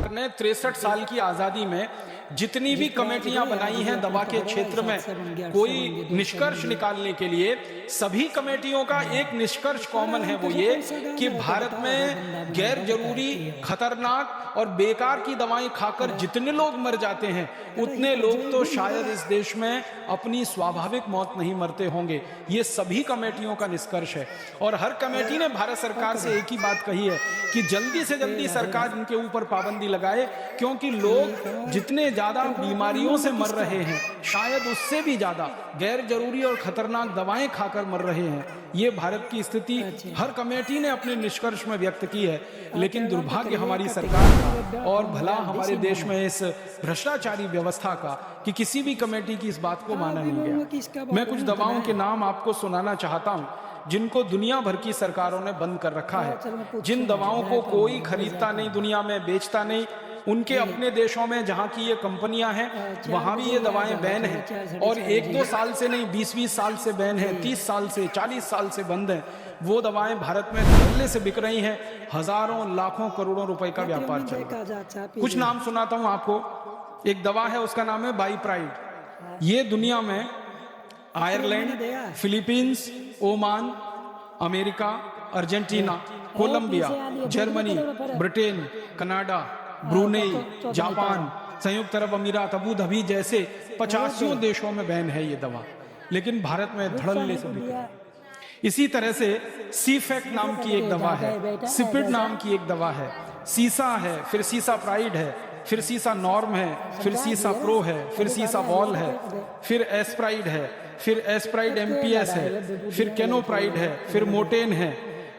सरकार ने 63 साल की आजादी में जितनी भी कमेटियां बनाई हैं दवा के क्षेत्र में, कोई निष्कर्ष निकालने के लिए सभी कमेटियों का एक निष्कर्ष कॉमन है, वो ये कि भारत में गैर जरूरी, खतरनाक और बेकार की दवाएं खाकर जितने लोग मर जाते हैं उतने लोग तो शायद इस देश में अपनी स्वाभाविक मौत नहीं मरते होंगे। ये सभी कमेटियों का निष्कर्ष है और हर कमेटी ने भारत सरकार से एक ही बात कही है कि जल्दी से जल्दी सरकार इनके ऊपर पाबंदी लगाए, क्योंकि लोग जितने ज्यादा बीमारियों से मर रहे हैं शायद उससे भी ज्यादा गैर जरूरी और खतरनाक दवाएं खाकर मर रहे हैं। ये भारत की स्थिति हर कमेटी ने अपने निष्कर्ष में व्यक्त की है, लेकिन दुर्भाग्य हमारी सरकार का और भला हमारे देश में इस भ्रष्टाचारी व्यवस्था का कि किसी भी कमेटी की इस बात को माना नहीं गया। मैं कुछ दवाओं के नाम आपको सुनाना चाहता हूं जिनको दुनिया भर की सरकारों ने बंद कर रखा है, जिन दवाओं को कोई खरीदता नहीं, दुनिया में बेचता नहीं। उनके अपने देशों में जहां की ये कंपनियां हैं वहां भी ये दवाएं बैन हैं और 1-2 साल से नहीं 20-20 साल से बैन है, 30 साल से 40 साल से बंद है। वो दवाएं भारत में धड़ल्ले से बिक रही हैं, हजारों लाखों करोड़ों रुपए का व्यापार चल रहा है। कुछ नाम सुनाता हूं आपको। एक दवा है, उसका नाम है बाईप्राइड। ये दुनिया में Ireland, Philippines, Oman, America, Argentina, Colombia, Germany, Britain, Canada, Brunei, Japan, संयुक्त अरब अमीरात, अबू धाबी जैसे 50 देशों में बैन है ये दवा, लेकिन भारत में धड़ल्ले से बिक रही है। इसी तरह से सीफेक्ट नाम की एक दवा है, सिपिड नाम की एक दवा है, सीसा है, फिर सीसा प्राइड है, फिर सीसा नॉर्म है, फिर सीसा प्रो है, फिर सीसा वॉल है, फिर एस्प्राइड है, फिर एस्प्राइड एमपीएस है, फिर केनोप्राइड है, फिर मोटेन है,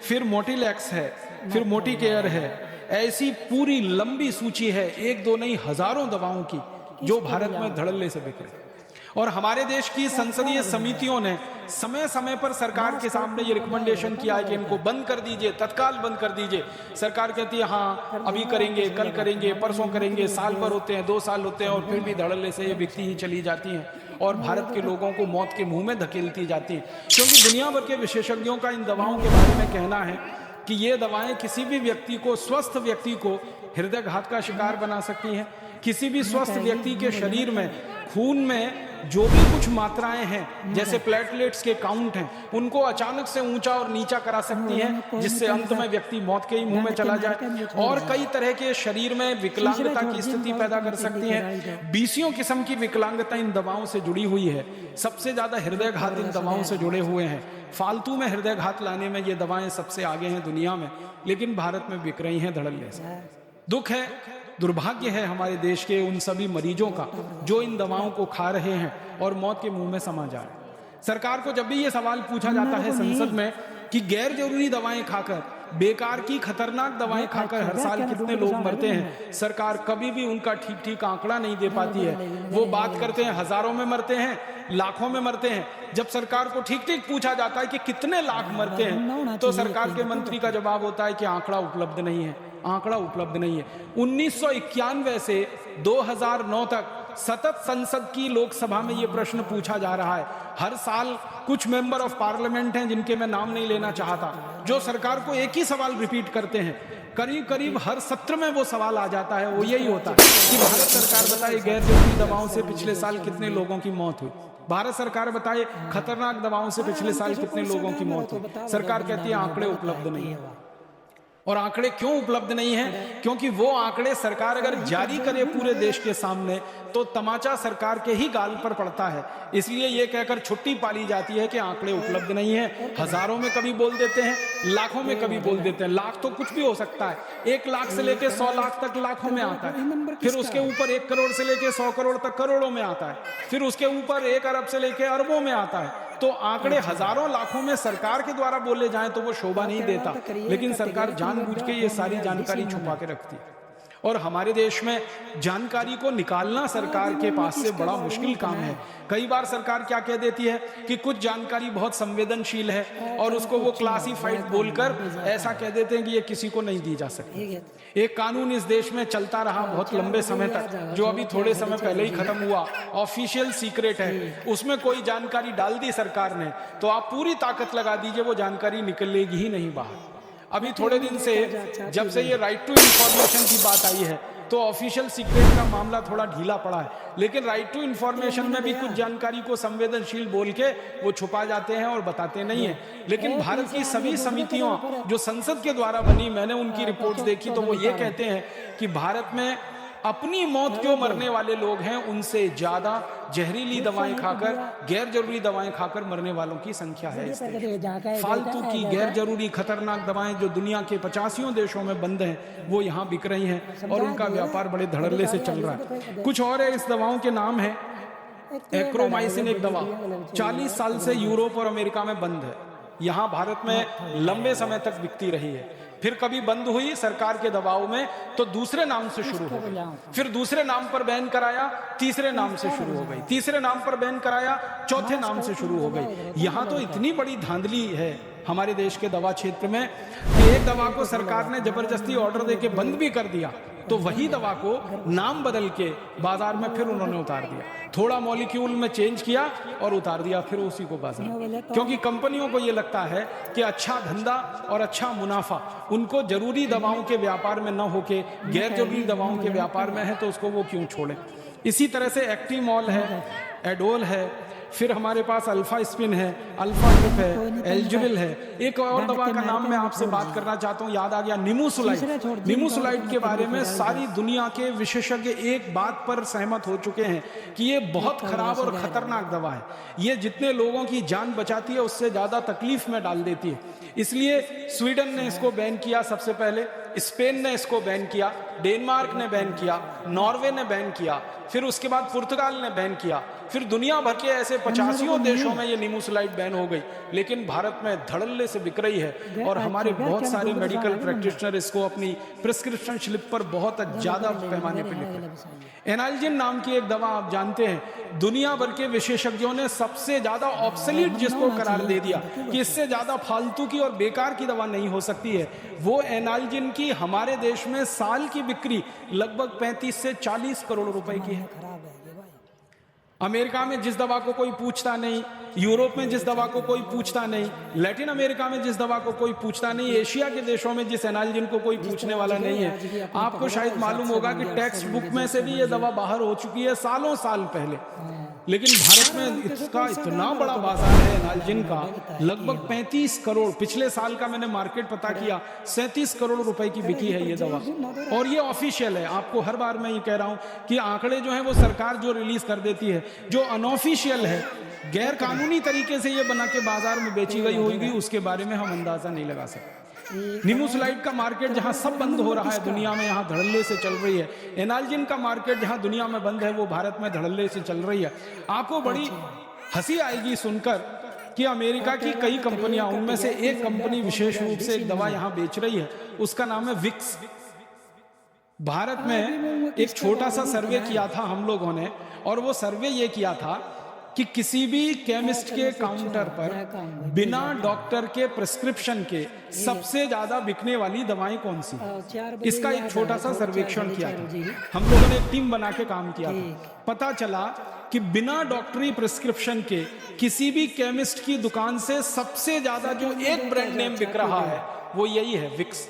फिर मोटिलैक्स है, फिर मोटिकेयर है। ऐसी पूरी लंबी सूची है, 1-2 नहीं हजारों दवाओं की जो भारत में धड़ल्ले से बिक रही। और हमारे देश की संसदीय समितियों ने समय समय पर सरकार के सामने ये रिकमेंडेशन किया है कि इनको बंद कर दीजिए, तत्काल बंद कर दीजिए। सरकार कहती है हाँ अभी करेंगे, कल करेंगे, परसों करेंगे, साल भर होते हैं, 2 साल होते हैं और फिर भी धड़ल्ले से ये बिकती ही चली जाती हैं और भारत के लोगों को मौत के मुंह में धकेलती जाती है। क्योंकि दुनिया भर के विशेषज्ञों का इन दवाओं के बारे में कहना है कि ये दवाएं किसी भी व्यक्ति को, स्वस्थ व्यक्ति को हृदय घात का शिकार बना सकती हैं। किसी भी स्वस्थ व्यक्ति के शरीर में, खून में जो भी कुछ मात्राएं हैं, जैसे प्लेटलेट्स के काउंट हैं, उनको अचानक से ऊंचा और नीचा करा सकती हैं, जिससे अंत में व्यक्ति मौत के ही मुंह में चला जाए। और कई तरह के शरीर में विकलांगता की स्थिति पैदा कर सकती हैं। 20 किस्म की विकलांगता इन दवाओं से जुड़ी हुई है। सबसे ज्यादा हृदय घात इन दवाओं से जुड़े हुए हैं। फालतू में हृदय घात लाने में ये दवाएं सबसे आगे हैं दुनिया में, लेकिन भारत में बिक रही हैं धड़ल्ले से। दुख है, दुर्भाग्य है हमारे देश के उन सभी मरीजों का जो इन दवाओं को खा रहे हैं और मौत के मुंह में समा जा रहे हैं। सरकार को जब भी ये सवाल पूछा जाता है संसद में कि गैर जरूरी दवाएं खाकर, बेकार की खतरनाक दवाएं खाकर हर साल कितने लोग मरते हैं, सरकार कभी भी उनका ठीक आंकड़ा नहीं दे पाती है। वो बात करते हैं हजारों में मरते हैं, लाखों में मरते हैं। जब सरकार को ठीक पूछा जाता है कि कितने लाख मरते हैं, तो सरकार के मंत्री का जवाब होता है कि आंकड़ा उपलब्ध नहीं है, आंकड़ा उपलब्ध नहीं है। 1991 से 2009 तक सतत संसद की लोकसभा में यह प्रश्न पूछा जा रहा है। हर साल कुछ मेंबर ऑफ पार्लियामेंट हैं जिनके मैं नाम नहीं लेना चाहता, जो सरकार को एक ही सवाल रिपीट करते हैं। करीब करीब हर सत्र में वो सवाल आ जाता है, वो यही होता है कि भारत सरकार बताए गैर जरूरी दवाओं से पिछले साल कितने लोगों की मौत हुई, भारत सरकार बताए खतरनाक दवाओं से पिछले साल कितने लोगों की मौत हुई। सरकार कहती है आंकड़े उपलब्ध नहीं है। और आंकड़े क्यों उपलब्ध नहीं है? क्योंकि वो आंकड़े सरकार अगर जारी करे पूरे देश के सामने तो तमाचा सरकार के ही गाल पर पड़ता है। इसलिए ये कहकर छुट्टी पाली जाती है कि आंकड़े उपलब्ध नहीं है। हजारों में कभी बोल देते हैं, लाखों में कभी बोल देते हैं। लाख तो कुछ भी हो सकता है, 1 लाख से लेके 100 लाख तक लाखों में आता है, फिर उसके ऊपर 1 करोड़ से लेके 100 करोड़ तक करोड़ों में आता है, फिर उसके ऊपर 1 अरब से लेके अरबों में आता है। तो आंकड़े हजारों लाखों में सरकार के द्वारा बोले जाएं तो वो शोभा नहीं देता, लेकिन सरकार जानबूझ के ये सारी जानकारी छुपा के रखती है। और हमारे देश में जानकारी को निकालना सरकार के पास से बड़ा मुश्किल काम है। कई बार सरकार क्या कह देती है कि कुछ जानकारी बहुत संवेदनशील है और उसको वो क्लासिफाइड बोलकर ऐसा कह देते हैं कि ये किसी को नहीं दी जा सकती। एक कानून इस देश में चलता रहा बहुत लंबे समय तक, जो अभी थोड़े समय पहले ही खत्म हुआ, ऑफिशियल सीक्रेट है। उसमें कोई जानकारी डाल दी सरकार ने तो आप पूरी ताकत लगा दीजिए वो जानकारी निकलेगी ही नहीं बाहर। अभी थोड़े दिन से जब से ये राइट टू इंफॉर्मेशन की बात आई है, तो ऑफिशियल सीक्रेट का मामला थोड़ा ढीला पड़ा है, लेकिन राइट टू इंफॉर्मेशन में भी कुछ जानकारी को संवेदनशील बोल के वो छुपा जाते हैं और बताते नहीं है। लेकिन भारत की सभी समितियों जो संसद के द्वारा बनी, मैंने उनकी रिपोर्ट्स देखी तो वो ये कहते हैं कि भारत में अपनी मौत जो मरने वाले लोग हैं उनसे ज्यादा जहरीली दवाएं खाकर, गैर जरूरी दवाएं खाकर मरने वालों की संख्या है। फालतू की गैर जरूरी खतरनाक दवाएं जो दुनिया के 85 देशों में बंद हैं वो यहाँ बिक रही हैं और उनका व्यापार बड़े धड़ल्ले से चल रहा है। कुछ और है, इस दवाओं के नाम है एक्रोमाइसिन, एक दवा 40 साल से यूरोप और अमेरिका में बंद है, यहाँ भारत में लंबे समय तक बिकती रही है। फिर कभी बंद हुई सरकार के दबाव में तो दूसरे नाम से शुरू हो गई, फिर दूसरे नाम पर बैन कराया, तीसरे नाम से शुरू हो गई, तीसरे नाम पर बैन कराया, चौथे नाम से शुरू हो गई। यहाँ तो इतनी बड़ी धांधली है हमारे देश के दवा क्षेत्र में कि एक दवा को सरकार ने जबरदस्ती ऑर्डर देके बंद भी कर दिया तो वही दवा को नाम बदल के बाजार में फिर उन्होंने उतार दिया, थोड़ा मॉलिक्यूल में चेंज किया और उतार दिया फिर उसी को बाजार, क्योंकि कंपनियों को ये लगता है कि अच्छा धंधा और अच्छा मुनाफा उनको जरूरी दवाओं के व्यापार में न होके गैर जरूरी दवाओं के व्यापार में है, तो उसको वो क्यों छोड़े। इसी तरह से एक्टिमॉल है, एडोल है, फिर हमारे पास अल्फा स्पिन है, अल्फा ग्रुप है, एल्जुविल है। एक और दवा का नाम मैं आपसे बात करना चाहता हूँ, याद आ गया, निमोसुलाइड। निमोसुलाइड के बारे में सारी दुनिया के विशेषज्ञ एक बात पर सहमत हो चुके हैं कि ये बहुत खराब और खतरनाक दवा है, ये जितने लोगों की जान बचाती है उससे ज्यादा तकलीफ में डाल देती है। इसलिए स्वीडन ने इसको बैन किया सबसे पहले, स्पेन ने इसको बैन किया, डेनमार्क ने बैन किया, नॉर्वे ने बैन किया, फिर उसके बाद पुर्तगाल ने बैन किया, फिर दुनिया भर के ऐसे 85 देशों में ये निमोसुलाइड बैन हो गई, लेकिन भारत में धड़ल्ले से बिक रही है और हमारे बहुत सारे मेडिकल प्रैक्टिशनर इसको अपनी प्रिस्क्रिप्शन स्लिप पर बहुत ज्यादा पैमाने पर लिखते। एनाल्जिन नाम की एक दवा आप जानते हैं, दुनिया भर के विशेषज्ञों ने सबसे ज्यादा ऑब्सोलीट जिसको करार दे दिया कि इससे ज्यादा फालतू की और बेकार की दवा नहीं हो सकती है, वो एनाल्जिन की हमारे देश में साल की बिक्री लगभग 35 से 40 करोड़ रुपए की है। अमेरिका में जिस दवा को कोई पूछता नहीं, यूरोप में जिस दवा को कोई पूछता नहीं, लैटिन अमेरिका में जिस दवा को कोई पूछता नहीं, एशिया के देशों में जिस एनाल्जिन को कोई पूछने वाला नहीं है। आपको शायद मालूम होगा कि टेक्स्ट बुक में से भी ये दवा बाहर हो चुकी है सालों साल पहले, लेकिन भारत में इसका इतना बड़ा बाजार है एनाल्जिन का, लगभग 35 करोड़। पिछले साल का मैंने मार्केट पता किया, 37 करोड़ रुपए की बिकी है ये दवा, और ये ऑफिशियल है। आपको हर बार मैं ये कह रहा हूं कि आंकड़े जो है वो सरकार जो रिलीज कर देती है, जो अनऑफिशियल है, गैर कानूनी तरीके से ये बना के बाजार में बेची गई होगी, उसके बारे में हम अंदाजा नहीं लगा सकते। निमोसुलाइड का मार्केट जहां सब बंद हो रहा है दुनिया में, यहाँ धड़ल्ले से चल रही है। एनाल्जिन का मार्केट जहां दुनिया में बंद है वो भारत में धड़ल्ले से चल रही है। आपको बड़ी हंसी आएगी सुनकर कि अमेरिका की कई कंपनियां, उनमें से एक कंपनी विशेष रूप से एक दवा यहां बेच रही है, उसका नाम है विक्स। भारत में एक छोटा सा सर्वे किया था हम लोगों ने, और वो सर्वे ये किया था कि किसी भी केमिस्ट के काउंटर पर बिना डॉक्टर के प्रिस्क्रिप्शन के सबसे ज्यादा बिकने वाली दवाएं कौन सी, इसका एक छोटा सा सर्वेक्षण किया था। हम लोगों ने एक टीम बना के काम किया था। पता चला कि बिना डॉक्टरी प्रिस्क्रिप्शन के किसी भी केमिस्ट की दुकान से सबसे ज्यादा जो एक ब्रांड नेम बिक रहा है वो यही है, विक्स।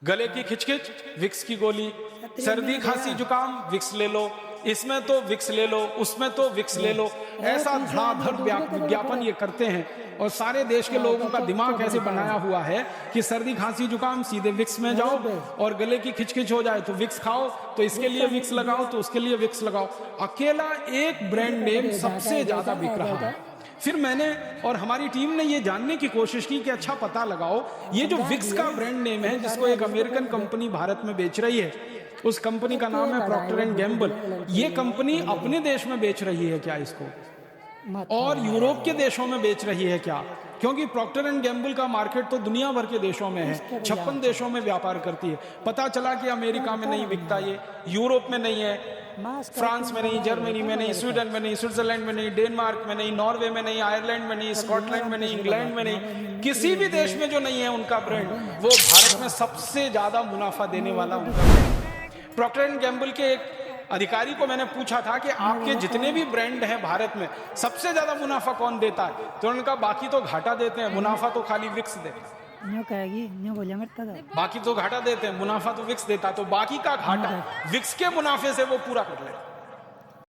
गले की खिचखिच, विक्स की गोली, सर्दी खांसी जुकाम, विक्स ले लो, इसमें तो विक्स ले लो, उसमें तो विक्स ले लो। ऐसा धड़ाधड़ विज्ञापन ये करते हैं, और सारे देश के लोगों का दिमाग ऐसे बनाया हुआ है कि सर्दी खांसी जुकाम सीधे विक्स में जाओ, और गले की खिचखिच हो जाए तो विक्स खाओ, तो इसके लिए विक्स लगाओ, तो उसके लिए विक्स लगाओ। अकेला एक ब्रांड नेम सबसे ज्यादा बिक रहा है। फिर मैंने और हमारी टीम ने ये जानने की कोशिश की कि अच्छा पता लगाओ, ये जो विक्स का ब्रांड नेम है जिसको एक अमेरिकन कंपनी भारत में बेच रही है, उस कंपनी का नाम है प्रॉक्टर एंड गैम्बल। ये कंपनी अपने देश में बेच रही है क्या इसको, और यूरोप के देशों में बेच रही है क्या? क्योंकि प्रॉक्टर एंड गैम्बल का मार्केट तो दुनिया भर के देशों में है, 56 देशों में व्यापार करती है। पता चला कि अमेरिका में नहीं बिकता, ये यूरोप में नहीं है, फ्रांस में नहीं, जर्मनी में नहीं, स्वीडन में नहीं, स्विट्जरलैंड में नहीं, डेनमार्क में नहीं, नॉर्वे में नहीं, आयरलैंड में नहीं, स्कॉटलैंड में नहीं, इंग्लैंड में नहीं, किसी भी देश में जो नहीं है उनका ब्रांड, वो भारत में सबसे ज्यादा मुनाफा देने वाला उनका ब्रांड। प्रॉक्टर एंड गैम्बल के एक अधिकारी को मैंने पूछा था कि आपके जितने भी ब्रांड हैं भारत में सबसे ज्यादा मुनाफा कौन देता है, तो उन्होंने कहा बाकी तो घाटा देते हैं, मुनाफा तो खाली विक्स देते हैं। न्यू कहेगी, न्यू बोलिया मरता था। बाकी तो घाटा देते हैं, मुनाफा तो विक्स देता, तो बाकी का घाटा विक्स के मुनाफे से वो पूरा कर लेगा।